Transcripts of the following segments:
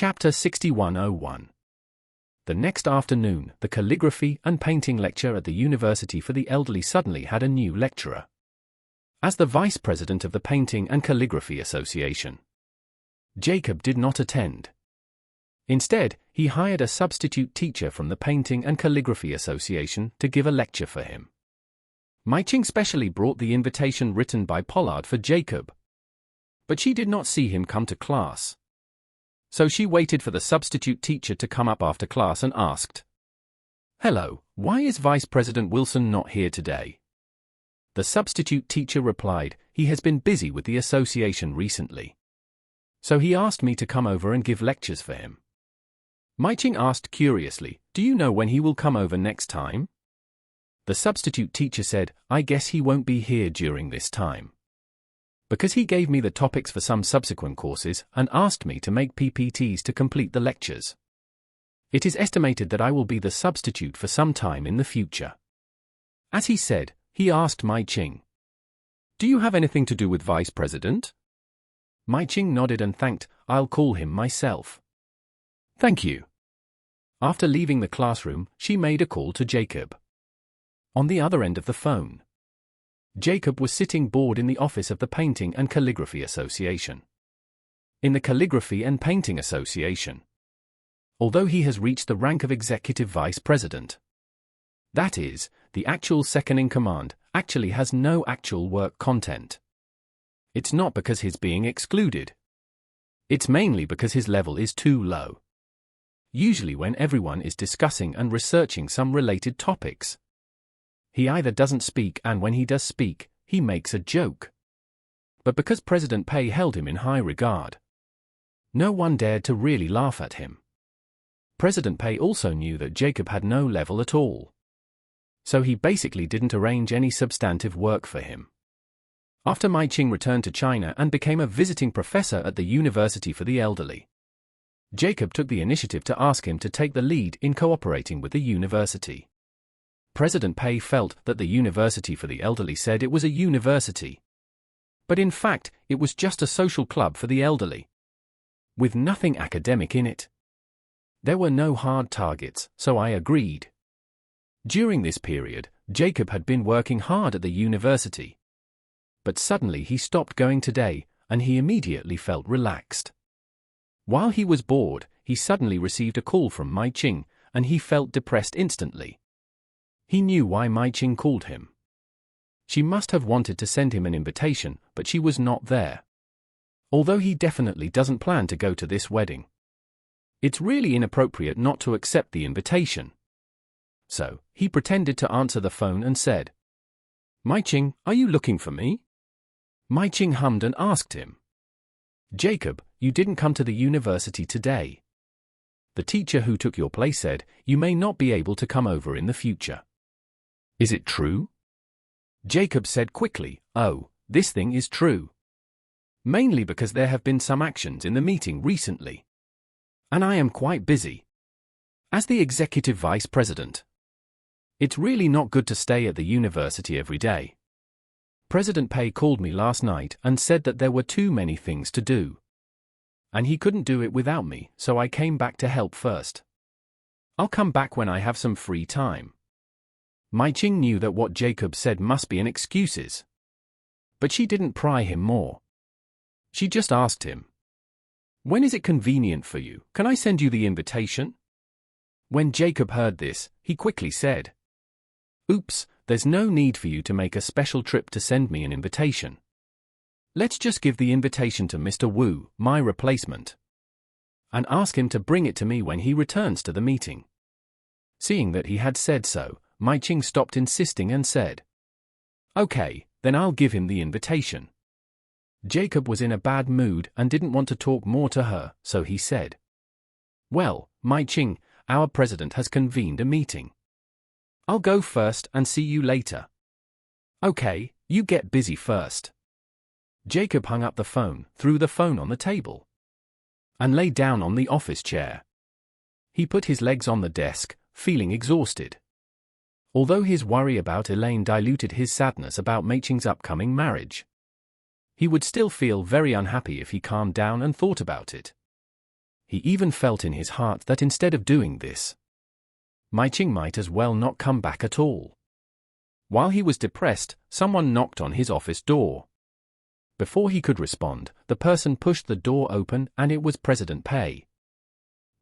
Chapter 6101. The next afternoon, the calligraphy and painting lecture at the University for the Elderly suddenly had a new lecturer. As the vice president of the Painting and Calligraphy Association, Jacob did not attend. Instead, he hired a substitute teacher from the Painting and Calligraphy Association to give a lecture for him. Mai Ching specially brought the invitation written by Pollard for Jacob. But she did not see him come to class. So she waited for the substitute teacher to come up after class and asked, "Hello, why is Vice President Wilson not here today?" The substitute teacher replied, "He has been busy with the association recently. So he asked me to come over and give lectures for him." Mai Ching asked curiously, "Do you know when he will come over next time?" The substitute teacher said, "I guess he won't be here during this time, because he gave me the topics for some subsequent courses and asked me to make PPTs to complete the lectures. It is estimated that I will be the substitute for some time in the future." As he said, he asked Mai Ching, "Do you have anything to do with Vice President?" Mai Ching nodded and thanked, "I'll call him myself." "Thank you." After leaving the classroom, she made a call to Jacob. On the other end of the phone, Jacob was sitting bored in the office of the Painting and Calligraphy Association. In the Calligraphy and Painting Association, although he has reached the rank of executive vice president, that is, the actual second-in-command, actually has no actual work content. It's not because he's being excluded. It's mainly because his level is too low. Usually when everyone is discussing and researching some related topics, he either doesn't speak, and when he does speak, he makes a joke. But because President Pei held him in high regard, no one dared to really laugh at him. President Pei also knew that Jacob had no level at all, so he basically didn't arrange any substantive work for him. After Mai Ching returned to China and became a visiting professor at the University for the Elderly, Jacob took the initiative to ask him to take the lead in cooperating with the university. President Pei felt that the University for the Elderly said it was a university, but in fact it was just a social club for the elderly, with nothing academic in it. There were no hard targets, so I agreed. During this period, Jacob had been working hard at the university, but suddenly he stopped going today, and he immediately felt relaxed. While he was bored, he suddenly received a call from Mai Ching, and he felt depressed instantly. He knew why Mai Ching called him. She must have wanted to send him an invitation, but she was not there. Although he definitely doesn't plan to go to this wedding, it's really inappropriate not to accept the invitation. So, he pretended to answer the phone and said, "Mai Ching, are you looking for me?" Mai Ching hummed and asked him, "Jacob, you didn't come to the university today. The teacher who took your place said you may not be able to come over in the future. Is it true?" Jacob said quickly, "Oh, this thing is true. Mainly because there have been some actions in the meeting recently, and I am quite busy. As the executive vice president, it's really not good to stay at the university every day. President Pei called me last night and said that there were too many things to do, and he couldn't do it without me, so I came back to help first. I'll come back when I have some free time." Mai Ching knew that what Jacob said must be an excuse, but she didn't pry him more. She just asked him, "When is it convenient for you? Can I send you the invitation?" When Jacob heard this, he quickly said, "Oops, there's no need for you to make a special trip to send me an invitation. Let's just give the invitation to Mr. Wu, my replacement, and ask him to bring it to me when he returns to the meeting." Seeing that he had said so, Mai Ching stopped insisting and said, "Okay, then I'll give him the invitation." Jacob was in a bad mood and didn't want to talk more to her, so he said, "Well, Mai Ching, our president has convened a meeting. I'll go first and see you later." "Okay, you get busy first." Jacob hung up the phone, threw the phone on the table, and lay down on the office chair. He put his legs on the desk, feeling exhausted. Although his worry about Elaine diluted his sadness about Mai Ching's upcoming marriage, he would still feel very unhappy if he calmed down and thought about it. He even felt in his heart that instead of doing this, Mai Ching might as well not come back at all. While he was depressed, someone knocked on his office door. Before he could respond, the person pushed the door open and it was President Pei.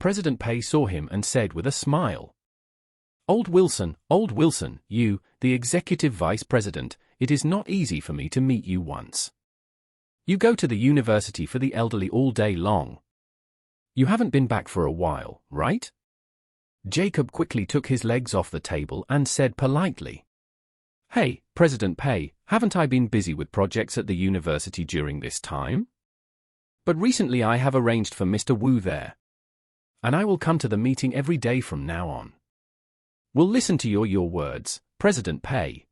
President Pei saw him and said with a smile, Old Wilson, you, the executive vice president, it is not easy for me to meet you once. You go to the university for the elderly all day long. You haven't been back for a while, right? Jacob quickly took his legs off the table and said politely, Hey, President Pei, haven't I been busy with projects at the university during this time? But recently I have arranged for Mr. Wu there. And I will come to the meeting every day from now on. We'll listen to your words, President Pei.